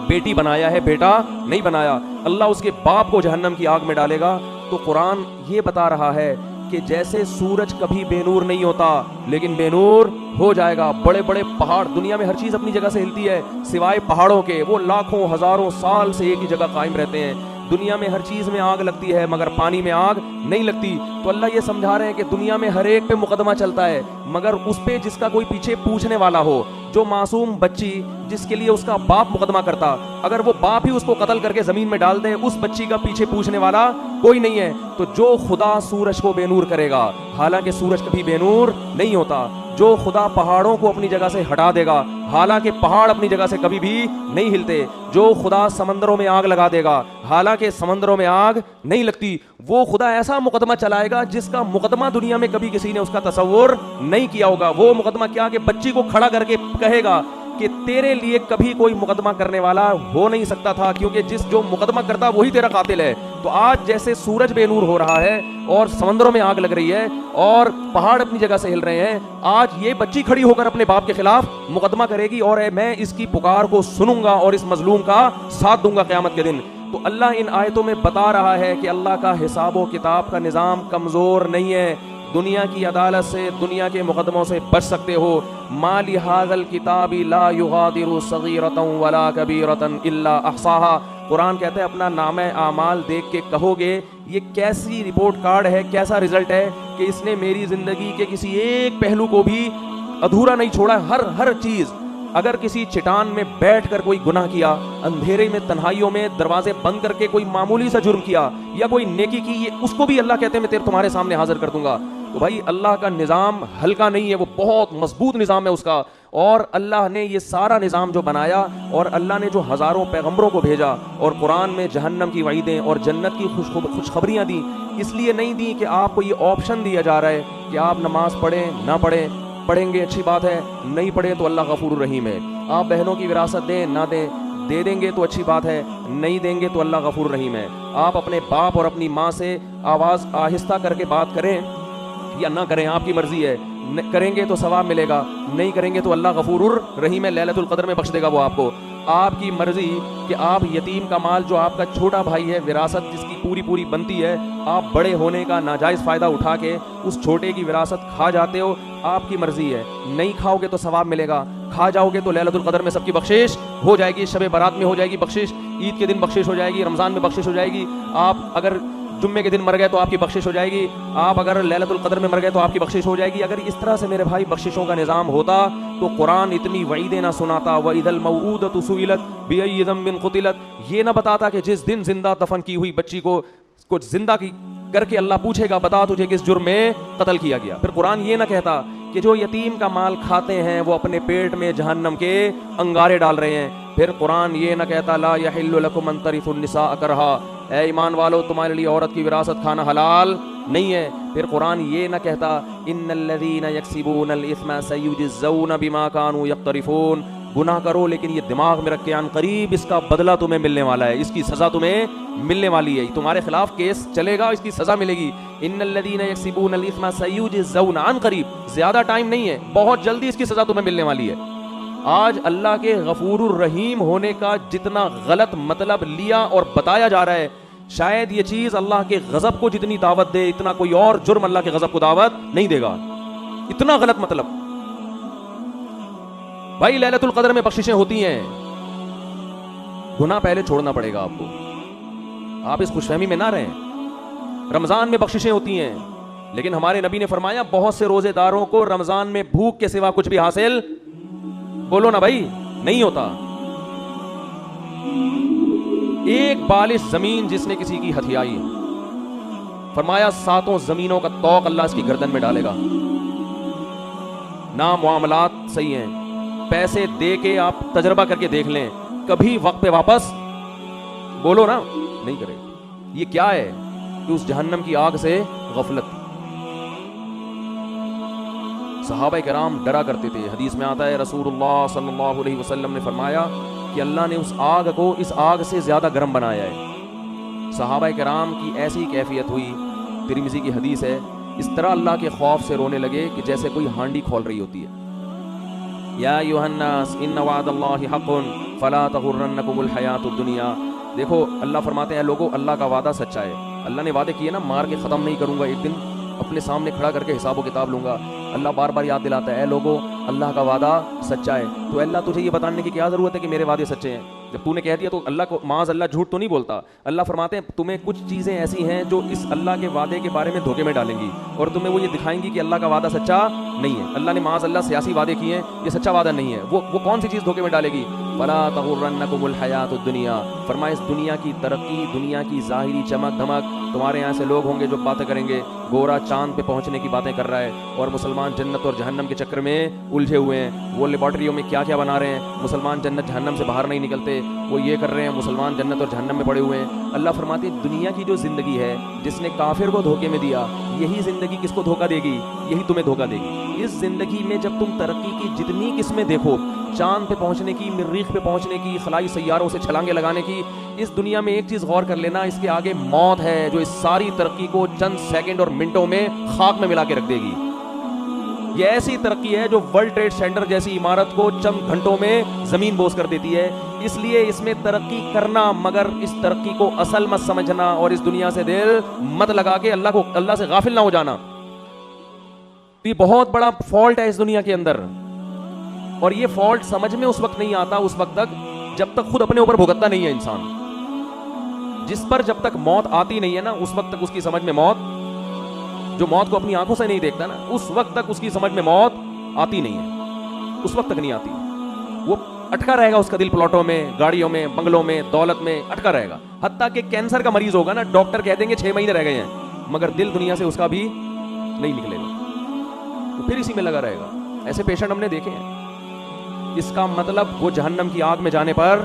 بیٹی بنایا ہے, بیٹا نہیں بنایا. اللہ اس کے باپ کو جہنم کی آگ میں ڈالے گا. تو قرآن یہ بتا رہا ہے کہ جیسے سورج کبھی بے نور نہیں ہوتا لیکن بے نور ہو جائے گا. بڑے بڑے پہاڑ, دنیا میں ہر چیز اپنی جگہ سے ہلتی ہے سوائے پہاڑوں کے, وہ لاکھوں ہزاروں سال سے ایک ہی جگہ قائم رہتے ہیں. دنیا میں ہر چیز میں آگ لگتی ہے مگر پانی میں آگ نہیں لگتی. تو اللہ یہ سمجھا رہے ہیں کہ دنیا میں ہر ایک پہ مقدمہ چلتا ہے مگر اس پہ جس کا کوئی پیچھے پوچھنے والا ہو. جو معصوم بچی جس کے لیے اس کا باپ مقدمہ کرتا, اگر وہ باپ ہی اس کو قتل کر کے زمین میں ڈال دے, اس بچی کا پیچھے پوچھنے والا کوئی نہیں ہے. تو جو خدا سورج کو بے نور کرے گا, حالانکہ سورج کبھی بے نور نہیں ہوتا, جو خدا پہاڑوں کو اپنی جگہ سے ہٹا دے گا, حالانکہ پہاڑ اپنی جگہ سے کبھی بھی نہیں ہلتے, جو خدا سمندروں میں آگ لگا دے گا, حالانکہ سمندروں میں آگ نہیں لگتی, وہ خدا ایسا مقدمہ چلائے گا جس کا مقدمہ دنیا میں کبھی کسی نے اس کا تصور نہیں کیا ہوگا. وہ مقدمہ کیا کہ بچی کو کھڑا کر کے کہے گا کہ تیرے لیے کبھی کوئی مقدمہ کرنے والا ہو نہیں سکتا تھا, کیونکہ جو مقدمہ کرتا وہی تیرا قاتل ہے. تو آج جیسے سورج بے نور ہو رہا ہے اور سمندروں میں آگ لگ رہی ہے اور پہاڑ اپنی جگہ سے ہل رہے ہیں, آج یہ بچی کھڑی ہو کر اپنے باپ کے خلاف مقدمہ کرے گی اور میں اس کی پکار کو سنوں گا اور اس مظلوم کا ساتھ دوں گا قیامت کے دن. تو اللہ ان آیتوں میں بتا رہا ہے کہ اللہ کا حساب و کتاب کا نظام کمزور نہیں ہے. دنیا کی عدالت سے, دنیا کے مقدموں سے بچ سکتے ہو. ما لهذا الكتاب لا يغادر صغيرة ولا كبيرة الا احصاها. قرآن کہتا ہے اپنا نامہ اعمال دیکھ کے کہو گے یہ کیسی رپورٹ کارڈ ہے, کیسا رزلٹ ہے کہ اس نے میری زندگی کے کسی ایک پہلو کو بھی ادھورا نہیں چھوڑا. ہر چیز. اگر کسی چٹان میں بیٹھ کر کوئی گناہ کیا, اندھیرے میں تنہائیوں میں دروازے بند کر کے کوئی معمولی سا جرم کیا یا کوئی نیکی کی, یہ اس کو بھی اللہ کہتے ہیں میں تمہارے سامنے حاضر کر دوں گا. تو بھائی اللہ کا نظام ہلکا نہیں ہے, وہ بہت مضبوط نظام ہے اس کا. اور اللہ نے یہ سارا نظام جو بنایا اور اللہ نے جو ہزاروں پیغمبروں کو بھیجا اور قرآن میں جہنم کی وعیدیں اور جنت کی خوشخبریاں دیں, اس لیے نہیں دیں کہ آپ کو یہ آپشن دیا جا رہا ہے کہ آپ نماز پڑھیں نہ پڑھیں. پڑھیں گے اچھی بات ہے, نہیں پڑھیں تو اللہ غفور الرحیم ہے. آپ بہنوں کی وراثت دیں نہ دیں, دے دیں گے تو اچھی بات ہے, نہیں دیں گے تو اللہ غفور الرحیم ہے. آپ اپنے باپ اور اپنی ماں سے آواز آہستہ کر کے بات کریں یا نہ کریں آپ کی مرضی ہے, کریں گے تو ثواب ملے گا, نہیں کریں گے تو اللہ غفور الرحیم ہے, لیلۃ القدر میں بخش دے گا وہ آپ کو. آپ کی مرضی کہ آپ یتیم کا مال جو آپ کا چھوٹا بھائی ہے, وراثت جس کی پوری بنتی ہے, آپ بڑے ہونے کا ناجائز فائدہ اٹھا کے اس چھوٹے کی وراثت کھا جاتے ہو, آپ کی مرضی ہے. نہیں کھاؤ گے تو ثواب ملے گا, کھا جاؤ گے تو لیلۃ القدر میں سب کی بخشش ہو جائے گی, شب برات میں ہو جائے گی بخشش, عید کے دن بخشش ہو جائے گی, رمضان میں بخشش ہو جائے گی. آپ اگر جمعے کے دن مر گئے تو آپ کی بخشش ہو جائے گی, آپ اگر لیلۃ القدر میں مر گئے تو آپ کی بخشش ہو جائے گی. اگر اس طرح سے میرے بھائی بخششوں کا نظام ہوتا تو قرآن اتنی وعیدیں نہ سناتا. وَإِذَا الْمَوْءُودَةُ سُئِلَتْ بِأَيِّ ذَنبٍ قُتِلَتْ, یہ نہ بتاتا کہ جس دن زندہ دفن کی ہوئی بچی کو کچھ زندہ کر کے اللہ پوچھے گا بتا تجھے کس جرم میں قتل کیا گیا. پھر قرآن یہ نہ کہتا کہ جو یتیم کا مال کھاتے ہیں وہ اپنے پیٹ میں جہنم کے انگارے ڈال رہے ہیں. پھر قرآن یہ نہ کہتا لا یحل لکم ان ترثوا النساء کرہا, اے ایمان والو تمہارے لیے عورت کی وراثت کھانا حلال نہیں ہے. پھر قرآن یہ نہ کہتا ان الذین یکسبون الاثم سیجزون بما کانوا یقترفون, گناہ کرو لیکن یہ دماغ میں رکھ کے عن قریب اس کا بدلہ تمہیں ملنے والا ہے, اس کی سزا تمہیں ملنے والی ہے, تمہارے خلاف کیس چلے گا, اس کی سزا ملے گی. ان الذین یکسبون الاثم سیجزون, عن قریب, زیادہ ٹائم نہیں ہے, بہت جلدی اس کی سزا تمہیں ملنے والی ہے. آج اللہ کے غفور الرحیم ہونے کا جتنا غلط مطلب لیا اور بتایا جا رہا ہے, شاید یہ چیز اللہ کے غضب کو جتنی دعوت دے اتنا کوئی اور جرم اللہ کے غضب کو دعوت نہیں دے گا. اتنا غلط مطلب. بھائی لیلۃ القدر میں بخششیں ہوتی ہیں, گناہ پہلے چھوڑنا پڑے گا آپ کو, آپ اس خوش فہمی میں نہ رہیں. رمضان میں بخششیں ہوتی ہیں, لیکن ہمارے نبی نے فرمایا بہت سے روزے داروں کو رمضان میں بھوک کے سوا کچھ بھی حاصل, بولو نا بھائی, نہیں ہوتا. ایک بالش زمین جس نے کسی کی ہتھیائی, فرمایا 7 زمینوں کا طوق اللہ اس کی گردن میں ڈالے گا. نہ معاملات صحیح ہیں, پیسے دے کے آپ تجربہ کر کے دیکھ لیں, کبھی وقت پہ واپس, بولو نا, نہیں کرے. یہ کیا ہے کہ اس جہنم کی آگ سے غفلت. صحابہ کرام ڈرا کرتے تھے. حدیث میں آتا ہے رسول اللہ صلی اللہ علیہ وسلم نے فرمایا کہ اللہ نے اس آگ کو اس آگ سے زیادہ گرم بنایا ہے. صحابہ کرام کی ایسی کیفیت ہوئی, ترمذی کی حدیث ہے, اس طرح اللہ کے خوف سے رونے لگے کہ جیسے کوئی ہانڈی کھول رہی ہوتی ہے. یا ایھا الناس ان وعد اللہ حق فلا تغرنکم الحیات الدنیا. دیکھو اللہ فرماتے ہیں لوگوں, اللہ کا وعدہ سچا ہے. اللہ نے وعدے کیے نا, مار کے ختم نہیں کروں گا, ایک دن اپنے سامنے کھڑا کر کے حساب و کتاب لوں گا. اللہ بار بار یاد دلاتا ہے اے لوگوں اللہ کا وعدہ سچا ہے. تو اللہ تجھے یہ بتانے کی کیا ضرورت ہے کہ میرے وعدے سچے ہیں؟ جب تو نے کہہ دیا تو اللہ کو معاذ اللہ جھوٹ تو نہیں بولتا. اللہ فرماتے ہیں تمہیں کچھ چیزیں ایسی ہیں جو اس اللہ کے وعدے کے بارے میں دھوکے میں ڈالیں گی, اور تمہیں وہ یہ دکھائیں گی کہ اللہ کا وعدہ سچا نہیں ہے. اللہ نے معاذ اللہ سیاسی وعدے کیے ہیں, یہ سچا وعدہ نہیں ہے. وہ کون سی چیز دھوکے میں ڈالے گی؟ فلا تغرنکم الحیات الدنیا. فرمائے اس دنیا کی ترقی, دنیا کی ظاہری چمک دھمک, تمہارے یہاں سے لوگ ہوں گے جو باتیں کریں گے, گورا چاند پہ پہنچنے کی باتیں کر رہا ہے اور مسلمان جنت اور جہنم کے چکر میں الجھے ہوئے ہیں. وہ لیبارٹریوں میں کیا کیا بنا رہے ہیں, مسلمان جنت جہنم سے باہر نہیں نکلتے. وہ یہ کر رہے ہیں, مسلمان جنت اور جہنم میں پڑے ہوئے ہیں. اللہ فرماتے ہیں دنیا کی جو زندگی ہے جس نے کافر کو دھوکے میں دیا, یہی زندگی کس کو دھوکہ دے گی؟ یہی تمہیں دھوکہ دے گی. اس زندگی میں جب تم ترقی کی جتنی قسمیں دیکھو, چاند پہ پہنچنے کی, مریخ پہ پہنچنے کی, خلائی سیاروں سے چھلانگیں لگانے کی, اس دنیا میں ایک چیز غور کر لینا, اس کے آگے موت ہے جو اس ساری ترقی کو چند سیکنڈ اور منٹوں میں خاک میں ملا کے رکھ دے گی. یہ ایسی ترقی ہے جو ورلڈ ٹریڈ سینٹر جیسی عمارت کو چند گھنٹوں میں زمین بوس کر دیتی ہے. اس لیے اس میں ترقی کرنا, مگر اس ترقی کو اصل مت سمجھنا اور اس دنیا سے دل مت لگا کے اللہ سے غافل نہ ہو جانا. یہ بہت بڑا فالٹ ہے اس دنیا کے اندر, اور یہ فالٹ سمجھ میں اس وقت نہیں آتا اس وقت تک جب تک خود اپنے اوپر بھگتتا نہیں ہے انسان. جس پر جب تک موت آتی نہیں ہے نا, اس وقت تک اس کی سمجھ میں موت, جو موت کو اپنی آنکھوں سے نہیں دیکھتا نا, اس وقت تک اس کی سمجھ میں موت آتی نہیں ہے, اس وقت تک نہیں آتی. وہ اٹکا رہے گا, اس کا دل پلاٹوں میں, گاڑیوں میں, بنگلوں میں, دولت میں اٹکا رہے گا. حتیٰ کہ کینسر کا مریض ہوگا نا, ڈاکٹر کہہ دیں گے 6 مہینے رہ گئے ہیں, مگر دل دنیا سے اس کا بھی نہیں نکلے گا, وہ پھر اسی میں لگا رہے گا. ایسے پیشنٹ ہم نے دیکھے ہیں. اس کا مطلب وہ جہنم کی آگ میں جانے پر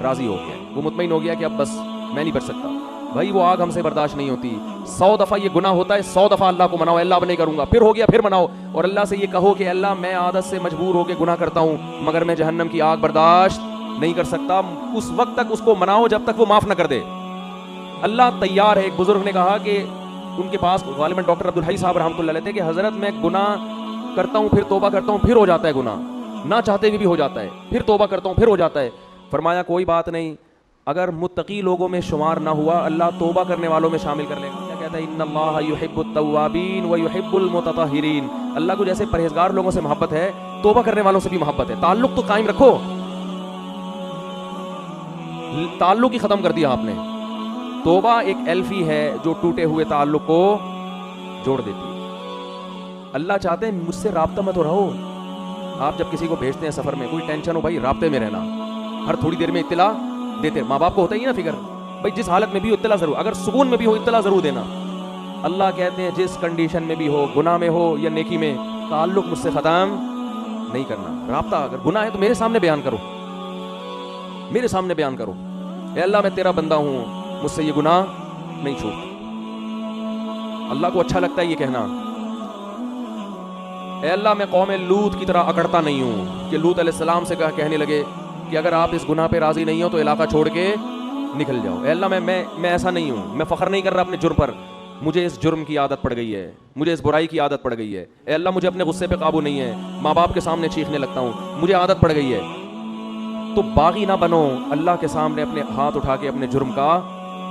راضی ہو گیا, وہ مطمئن ہو گیا کہ اب بس میں نہیں بچ سکتا. بھائی وہ آگ ہم سے برداشت نہیں ہوتی. 100 دفعہ یہ گناہ ہوتا ہے, 100 دفعہ اللہ کو مناؤ, اللہ اب نہیں کروں گا, پھر ہو گیا پھر مناؤ, اور اللہ سے یہ کہو کہ اللہ میں عادت سے مجبور ہو کے گناہ کرتا ہوں, مگر میں جہنم کی آگ برداشت نہیں کر سکتا. اس وقت تک اس کو مناؤ جب تک وہ معاف نہ کر دے. اللہ تیار ہے. ایک بزرگ نے کہا کہ ان کے پاس غالباً ڈاکٹر عبدالحی صاحب رحمۃ اللہ علیہ تھے کہ حضرت میں گناہ کرتا ہوں, پھر توبہ کرتا ہوں, پھر ہو جاتا ہے گناہ, نہ چاہتے ہوئے بھی ہو جاتا ہے, پھر توبہ کرتا ہوں, پھر ہو جاتا ہے. فرمایا کوئی بات نہیں, اگر متقی لوگوں میں شمار نہ ہوا, اللہ توبہ کرنے والوں میں شامل کر لے گا. کیا کہتا ہے, ان اللہ یحب التوابین ویحب المتطہرین. اللہ کو جیسے پرہیزگار لوگوں سے محبت ہے, توبہ کرنے والوں سے بھی محبت ہے. تعلق تو قائم رکھو, تعلق ہی ختم کر دیا آپ نے. توبہ ایک ایلفی ہے جو ٹوٹے ہوئے تعلق کو جوڑ دیتی ہے. اللہ چاہتے ہیں مجھ سے رابطہ مت رہو. آپ جب کسی کو بھیجتے ہیں سفر میں, کوئی ٹینشن ہو بھائی, رابطے میں رہنا, ہر تھوڑی دیر میں اطلاع دیتے. ماں باپ کو ہوتا ہی نا فکر, بھائی جس حالت میں بھی ہو اطلاع ضرور, اگر سکون میں بھی ہو اطلاع ضرور دینا. اللہ کہتے ہیں جس کنڈیشن میں بھی ہو, گناہ میں ہو یا نیکی میں, تعلق مجھ سے ختم نہیں کرنا. رابطہ اگر گناہ ہے تو میرے سامنے بیان کرو, میرے سامنے بیان کرو, اے اللہ میں تیرا بندہ ہوں, مجھ سے یہ گناہ نہیں چھوٹتا. اللہ کو اچھا لگتا ہے یہ کہنا, اے اللہ میں قوم لوط کی طرح اکڑتا نہیں ہوں کہ لوط علیہ السلام سے کہنے لگے کہ اگر آپ اس گناہ پہ راضی نہیں ہو تو علاقہ چھوڑ کے نکل جاؤ. اے اللہ میں ایسا نہیں ہوں, میں فخر نہیں کر رہا اپنے جرم پر, مجھے اس جرم کی عادت پڑ گئی ہے, مجھے اس برائی کی عادت پڑ گئی ہے. اے اللہ مجھے اپنے غصے پہ قابو نہیں ہے, ماں باپ کے سامنے چیخنے لگتا ہوں, مجھے عادت پڑ گئی ہے. تو باغی نہ بنو, اللہ کے سامنے اپنے ہاتھ اٹھا کے اپنے جرم کا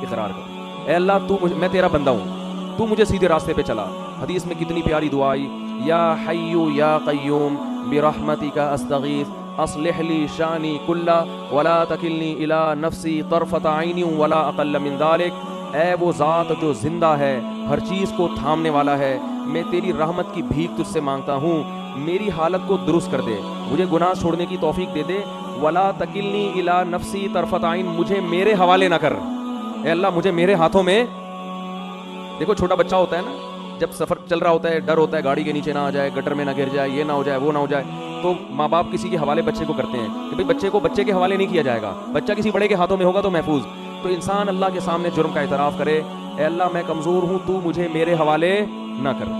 اقرار کرو. اے اللہ میں تیرا بندہ ہوں, تو مجھے سیدھے راستے پہ چلا. حدیث میں کتنی پیاری دعا آئی, یا حیو یا قیوم, برحمتک استغیث اصلح لی شانی کلا ولا تکلنی الی نفسی طرفۃ عین ولا اقل من ذلک. اے وہ ذات جو زندہ ہے, ہر چیز کو تھامنے والا ہے, میں تیری رحمت کی بھیک تجھ سے مانگتا ہوں, میری حالت کو درست کر دے, مجھے گناہ چھوڑنے کی توفیق دے دے. ولا تکلنی الی نفسی طرفۃ عین, مجھے میرے حوالے نہ کر, اے اللہ مجھے میرے ہاتھوں میں. دیکھو چھوٹا بچہ ہوتا ہے نا, جب سفر چل رہا ہوتا ہے, ڈر ہوتا ہے گاڑی کے نیچے نہ آ جائے, گٹر میں نہ گر جائے, یہ نہ ہو جائے, وہ نہ ہو جائے, تو ماں باپ کسی کے حوالے بچے کو کرتے ہیں کہ بھئی بچے کو بچے کے حوالے نہیں کیا جائے گا, بچہ کسی بڑے کے ہاتھوں میں ہوگا تو محفوظ. تو انسان اللہ کے سامنے جرم کا اعتراف کرے, اے اللہ میں کمزور ہوں, تو مجھے میرے حوالے نہ کر.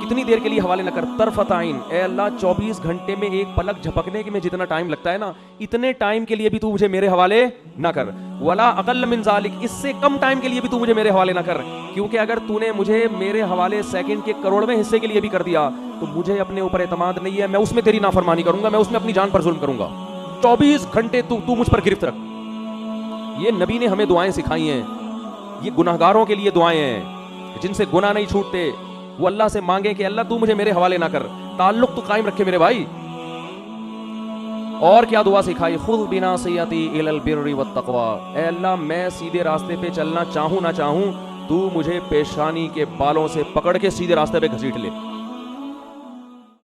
کتنی دیر کے لیے حوالے نہ کر؟ طرفۃ عین, اے اللہ 24 گھنٹے میں ایک پلک جھپکنے میں جتنا ٹائم لگتا ہے نا, اتنے ٹائم کے لیے بھی تو مجھے میرے حوالے نہ کر. ولا اقل من ذالک, اس سے کم ٹائم کے لیے بھی تو مجھے میرے حوالے نہ کر, کیونکہ اگر تو نے مجھے میرے حوالے سیکنڈ کے کروڑویں حصے کے لیے بھی کر دیا تو مجھے اپنے اوپر اعتماد نہیں ہے, میں اس میں تیری نافرمانی کروں گا, میں اس میں اپنی جان پر ظلم کروں گا. 24 گھنٹے تو مجھ پر گرفت رکھ. یہ نبی نے ہمیں دعائیں سکھائی ہیں, یہ گناہگاروں کے لیے دعائیں ہیں جن سے گناہ نہیں چھوٹتے. وہ اللہ سے مانگے کہ اللہ تو مجھے میرے حوالے نہ کر, تعلق تو قائم رکھے میرے بھائی. اور کیا دعا سکھائی؟ خذ بناصیتی الی البر والتقوی, اے اللہ میں سیدھے راستے پہ چلنا چاہوں نہ چاہوں, تو مجھے پیشانی کے بالوں سے پکڑ کے سیدھے راستے پہ گھسیٹ لے.